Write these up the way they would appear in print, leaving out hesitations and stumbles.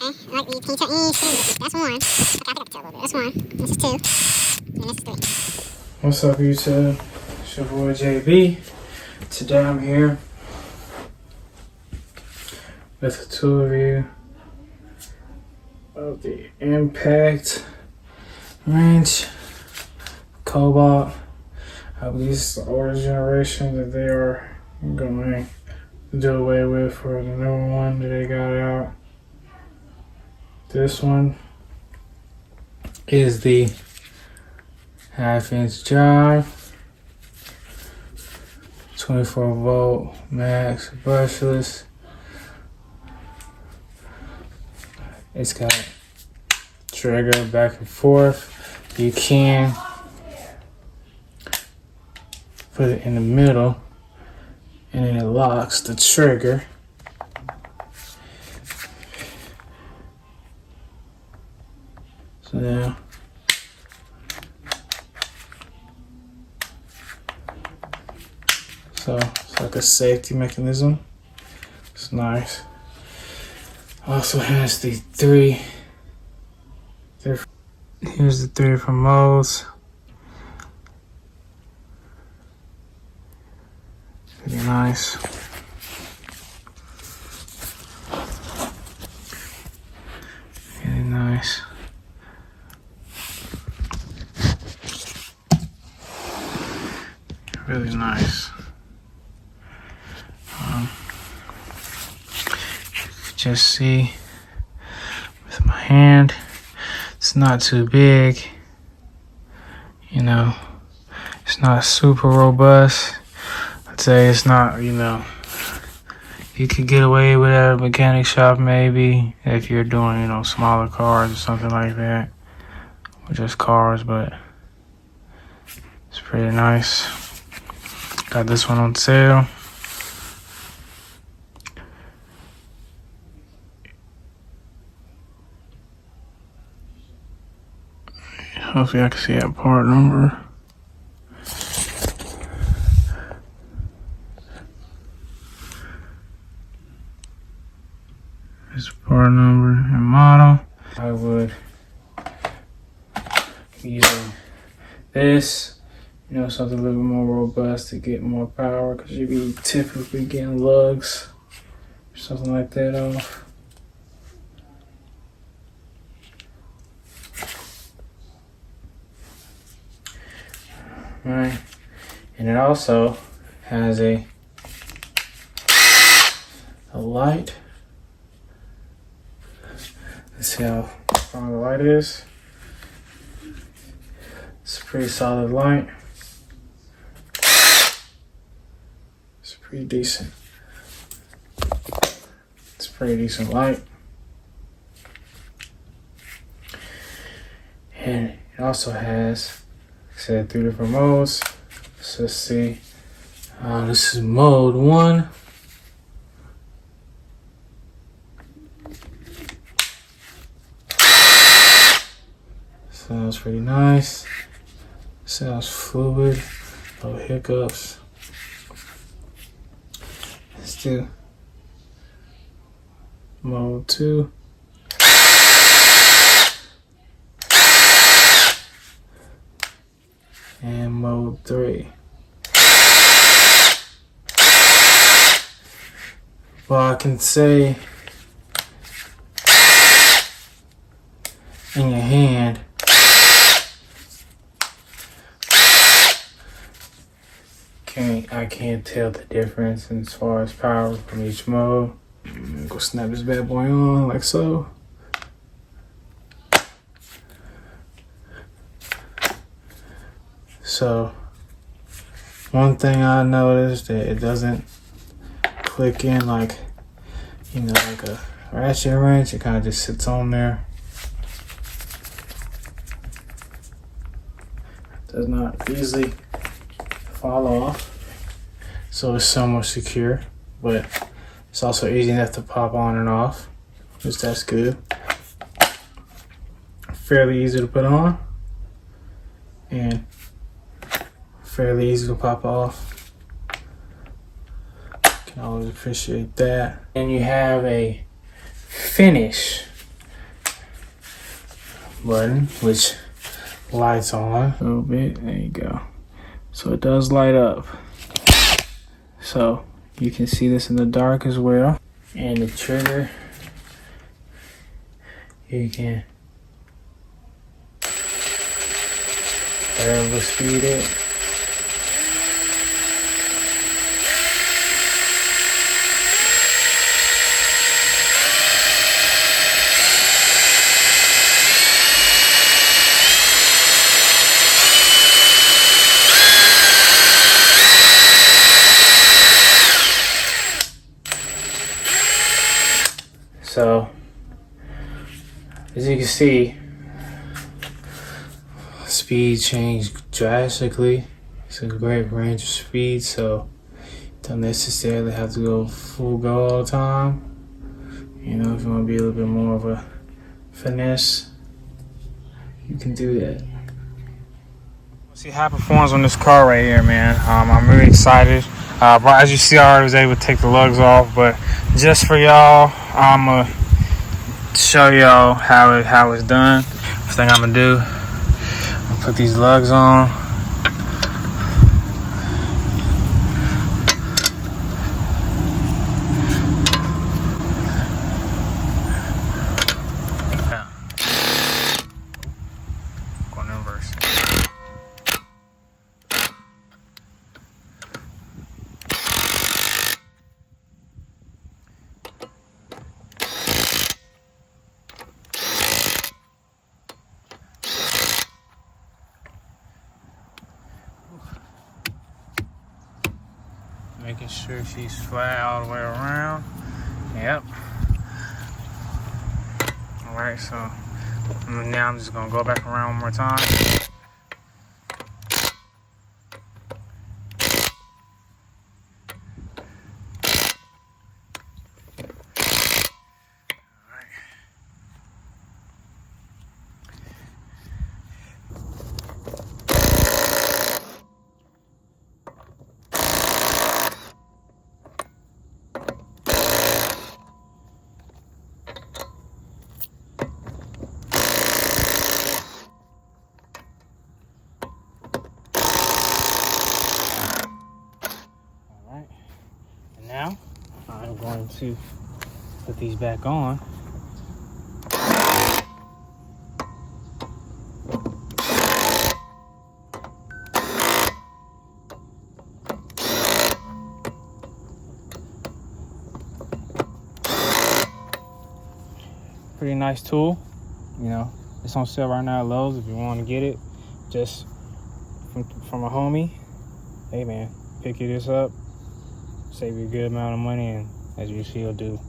Okay, like these, can you tell any? That's one. Okay, I think I can tell a little bit. That's one. This is two. And this is three. What's up, YouTube? It's your boy JB. Today I'm here with a tool review of the Impact Wrench Kobalt. I believe this is the older generation that they are going to do away with for the newer one that they got out. This one is the 1/2-inch drive, 24-volt max brushless. It's got trigger back and forth. You can put it in the middle and then it locks the trigger. So now it's like a safety mechanism. It's nice. Also has the three different, here's the 3 different modes. Pretty nice. Really nice. Really nice. Just see with my hand, it's not too big, you know, it's not super robust. I'd say it's not, you know, you could get away with it at a mechanic shop maybe if you're doing, you know, smaller cars or something like that, or just cars, but it's pretty nice. Got this one on sale. Hopefully I can see that part number. This part number and model. I would using this, you know, something a little bit more robust to get more power, because you'd be typically getting lugs or something like that off. Right, and it also has a light. Let's see how strong the light is. It's a pretty solid light. It's pretty decent. It's a pretty decent light. And it also has, like I said, 3 different modes. So let's see. This is mode 1. Sounds pretty nice. Sounds fluid. No hiccups. Let's do mode 2. And mode 3. Well, I can say in your hand, I can't tell the difference as far as power from each mode. I'm gonna go snap this bad boy on like so. So, one thing I noticed that it doesn't click in like, you know, like a ratchet wrench. It kind of just sits on there. Does not easily fall off. So it's somewhat secure, but it's also easy enough to pop on and off, which that's good. Fairly easy to put on and fairly easy to pop off. Can always appreciate that. And you have a finish button, which lights on a little bit. There you go. So it does light up. So you can see this in the dark as well. And the trigger, you can variable speed it. So, as you can see, speed changed drastically. It's a great range of speed, so don't necessarily have to go full go all the time. You know, if you want to be a little bit more of a finesse, you can do that. See how it performs on this car right here, man. I'm really excited. But as you see, I already was able to take the lugs off, but just for y'all, I'm gonna show y'all how it's done. First thing I'm gonna do, I'm gonna put these lugs on. Going in reverse. Making sure she's flat all the way around. Yep. Alright, so now I'm just gonna go back around one more time. Now, I'm going to put these back on. Pretty nice tool. You know, it's on sale right now at Lowe's if you want to get it. Just from a homie. Hey man, pick this up. Save you a good amount of money, and as you see, it'll do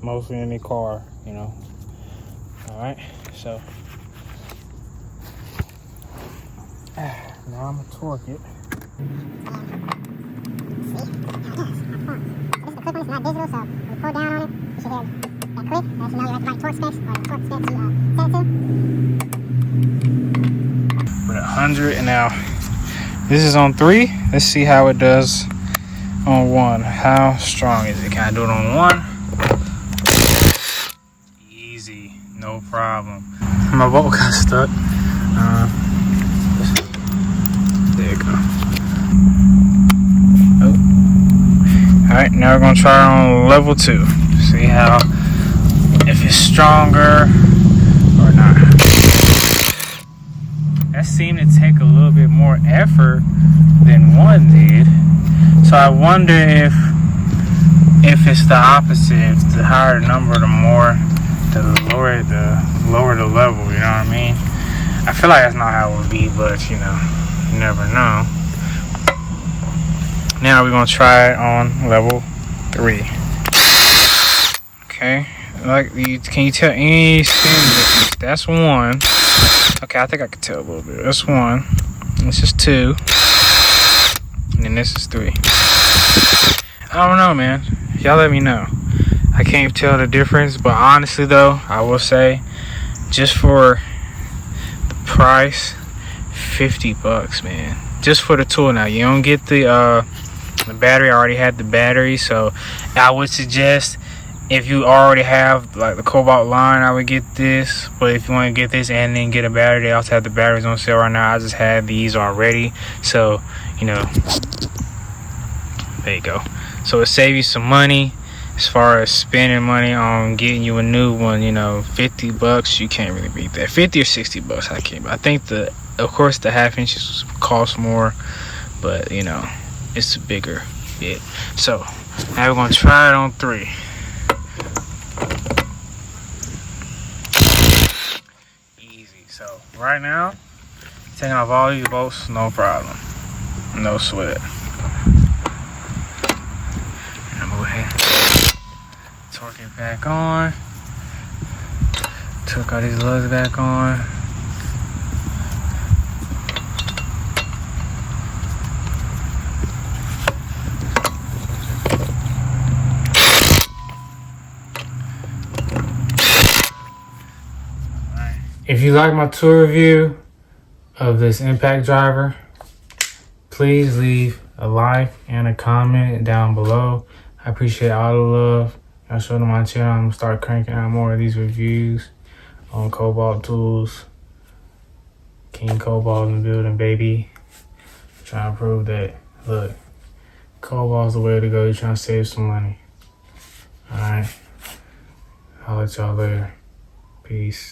mostly in the car, you know. All right, so now I'm gonna torque it. This is the clip one, it's not digital, so when you pull down on it, you should hear that click. As you know, you have the right torque specs, or the torque specs you set to. We're at 100, and now this is on 3. Let's see how it does on 1. How strong is it? Can I do it on 1? Easy, no problem. My bolt got stuck. There you go. Oh. Alright, now we're gonna try it on level 2. See how, if it's stronger or not. That seemed to take a little bit more effort than 1 did. So I wonder if it's the opposite. If the higher the number, the lower the level, you know what I mean? I feel like that's not how it would be, but you know, you never know. Now we're gonna try it on level 3. Okay, can you tell any difference? That's 1. Okay, I think I can tell a little bit. That's 1. This is 2. And then this is 3. I don't know, man. Y'all let me know. I can't tell the difference, but honestly though, I will say, just for the price, $50, man. Just for the tool. Now you don't get the battery. I already had the battery, so I would suggest If you already have like the Kobalt line, I would get this. But if you want to get this and then get a battery, they also have the batteries on sale right now. I just had these already, so you know, there you go. So it saves you some money as far as spending money on getting you a new one. You know, $50, you can't really beat that. 50 or 60 bucks, I can't. I think of course the half inches cost more, but you know, it's a bigger bit. So now we're gonna try it on 3. Easy. So right now, taking off all these bolts, no problem, no sweat. I'm gonna go ahead, torque it back on. Took all these lugs back on. If you like my tour review of this impact driver, please leave a like and a comment down below. I appreciate all the love y'all showing on my channel. I'm gonna start cranking out more of these reviews on Kobalt tools. King Kobalt in the building, baby. Trying to prove that, look, Kobalt's the way to go. You're trying to save some money. Alright, I'll let y'all later. Peace.